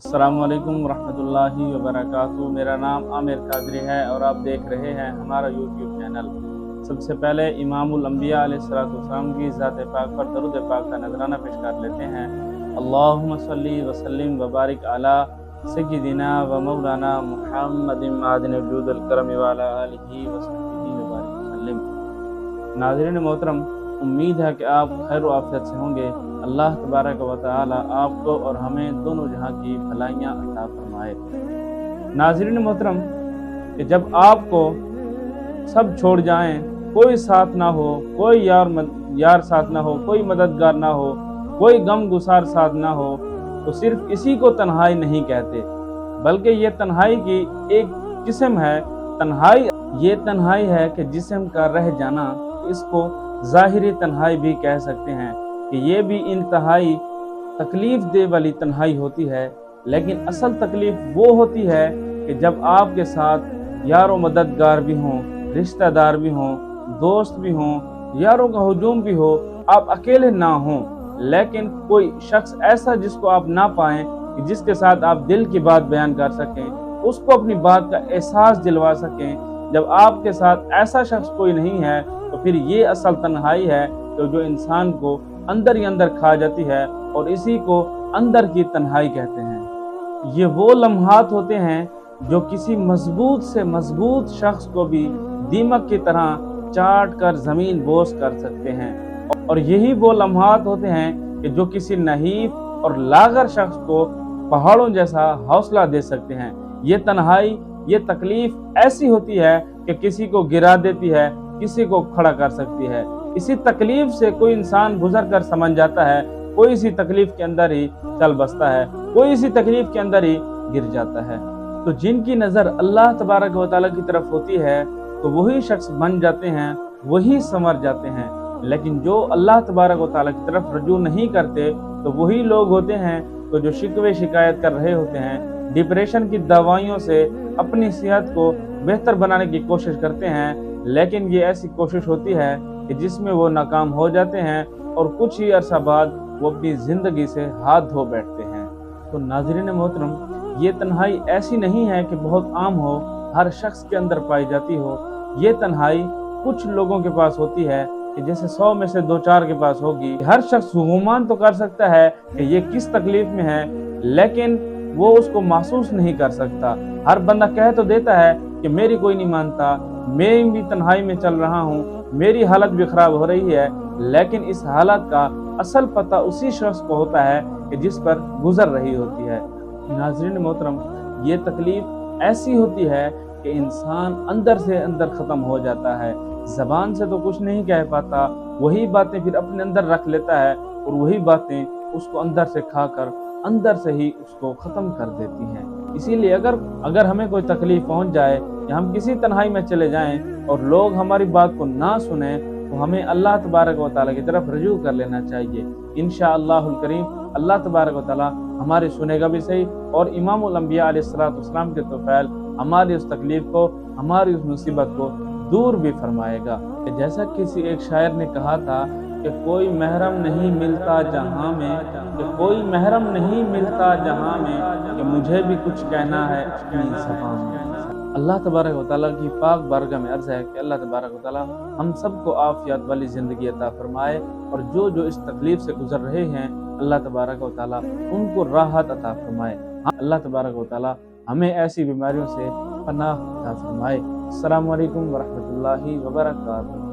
अस्सलामुअलैकुम वरहमतुल्लाहि वबरकातुहू। मेरा नाम आमिर कादरी है और आप देख रहे हैं हमारा यूट्यूब चैनल। सबसे पहले इमामुल अंबिया अलैहिस्सलाम की ज़ात पाक पर दरूद पाक का नजराना पेश कर लेते हैं। अल्लाहुम्मा सल्ली व सल्लिम व बारिक अला सय्यिदिना व मौलाना मुहम्मदिन मादिन वजूदुल करम व अला आलिहि व सहबिहि व बारिक वसल्लम। नाज़रीन मोहतरम, उम्मीद है कि आप खैर व आफियत से होंगे। अल्लाह तबारक व तआला आपको और हमें दोनों जहां की भलाइयाँ अता फरमाए। नाज़रीन मोहतरम, कि जब आपको सब छोड़ जाएं, कोई साथ ना हो, कोई यार साथ ना हो, कोई मददगार ना हो, कोई गम गुसार साथ ना हो, तो सिर्फ इसी को तन्हाई नहीं कहते, बल्कि ये तन्हाई की एक किस्म है। ये तन्हाई है कि जिस्म का रह जाना, इसको ज़ाहिरी तन्हाई भी कह सकते हैं कि ये भी इंतहाई तकलीफ दे वाली तन्हाई होती है। लेकिन असल तकलीफ वो होती है कि जब आपके साथ यारो मददगार भी हों, रिश्तेदार भी हों, दोस्त भी हों, यारों का हुजूम भी हो, आप अकेले ना हों, लेकिन कोई शख्स ऐसा जिसको आप ना पाएं कि जिसके साथ आप दिल की बात बयान कर सकें, उसको अपनी बात का एहसास दिलवा सकें। जब आपके साथ ऐसा शख्स कोई नहीं है, तो फिर ये असल तन्हाई है तो जो इंसान को अंदर ही अंदर खा जाती है, और इसी को अंदर की तन्हाई कहते हैं। ये वो लम्हात होते हैं जो किसी मजबूत से मजबूत शख्स को भी दीमक की तरह चाट कर जमीन बोस कर सकते हैं, और यही वो लम्हात होते हैं कि जो किसी नहीफ और लागर शख्स को पहाड़ों जैसा हौसला दे सकते हैं। ये तन्हाई, ये तकलीफ ऐसी होती है कि किसी को गिरा देती है, किसी को खड़ा कर सकती है। इसी तकलीफ से कोई इंसान गुजर कर समझ जाता है, कोई इसी तकलीफ के अंदर ही चल बसता है, कोई इसी तकलीफ के अंदर ही गिर जाता है। तो जिनकी नज़र अल्लाह तबारक व तआला की तरफ होती है, तो वही शख्स बन जाते हैं, वही संवर जाते हैं। लेकिन जो अल्लाह तबारक व तआला की तरफ रजू नहीं करते, तो वही लोग होते हैं तो जो शिकवे शिकायत कर रहे होते हैं, डिप्रेशन की दवाइयों से अपनी सेहत को बेहतर बनाने की कोशिश करते हैं। लेकिन ये ऐसी कोशिश होती है कि जिसमें वो नाकाम हो जाते हैं, और कुछ ही अरसा बाद वो अपनी ज़िंदगी से हाथ धो बैठते हैं। तो नाज़रीन मोहतरम, ये तन्हाई ऐसी नहीं है कि बहुत आम हो, हर शख्स के अंदर पाई जाती हो। ये तन्हाई कुछ लोगों के पास होती है कि जैसे 100 में से 2-4 के पास होगी। हर शख्स गुमान तो कर सकता है कि ये किस तकलीफ में है, लेकिन वो उसको महसूस नहीं कर सकता। हर बंदा कह तो देता है कि मेरी कोई नहीं मानता, मैं भी तन्हाई में चल रहा हूँ, मेरी हालत भी खराब हो रही है, लेकिन इस हालत का असल पता उसी शख्स को होता है कि जिस पर गुजर रही होती है। नाज़रीन मोहतरम, ये तकलीफ ऐसी होती है कि इंसान अंदर से अंदर ख़त्म हो जाता है। ज़बान से तो कुछ नहीं कह पाता, वही बातें फिर अपने अंदर रख लेता है, और वही बातें उसको अंदर से खाकर अंदर से ही उसको ख़त्म कर देती हैं। इसीलिए अगर हमें कोई तकलीफ़ पहुंच जाए, या हम किसी तन्हाई में चले जाएं और लोग हमारी बात को ना सुने, तो हमें अल्लाह तबारक व तआला की तरफ रजू कर लेना चाहिए। इंशाअल्लाहुल करीम अल्लाह तबारक व तआला हमारे सुनेगा भी सही, और इमामुल अंबिया अलैहिस्सलाम के तौफैल हमारी उस तकलीफ़ को, हमारी उस मुसीबत को दूर भी फरमाएगा। जैसा किसी एक शायर ने कहा था कि कोई महरम नहीं मिलता जहां में, कि कोई महरम नहीं मिलता जहां में, कि मुझे भी कुछ कहना है अपनी ज़बान में। अल्लाह तबारक व तआला की पाक बारगाह में अर्ज़ है कि अल्लाह तबारक व तआला हम सबको आफियत वाली ज़िंदगी अता फरमाए, और जो इस तकलीफ़ से गुजर रहे हैं, अल्लाह तबारक व तआला उनको राहत अता फरमाए। अल्लाह तबारक व तआला हमें ऐसी बीमारियों से पनाह अता फरमाए। अस्सलामु अलैकुम व रहमतुल्लाहि व बरकातुहू।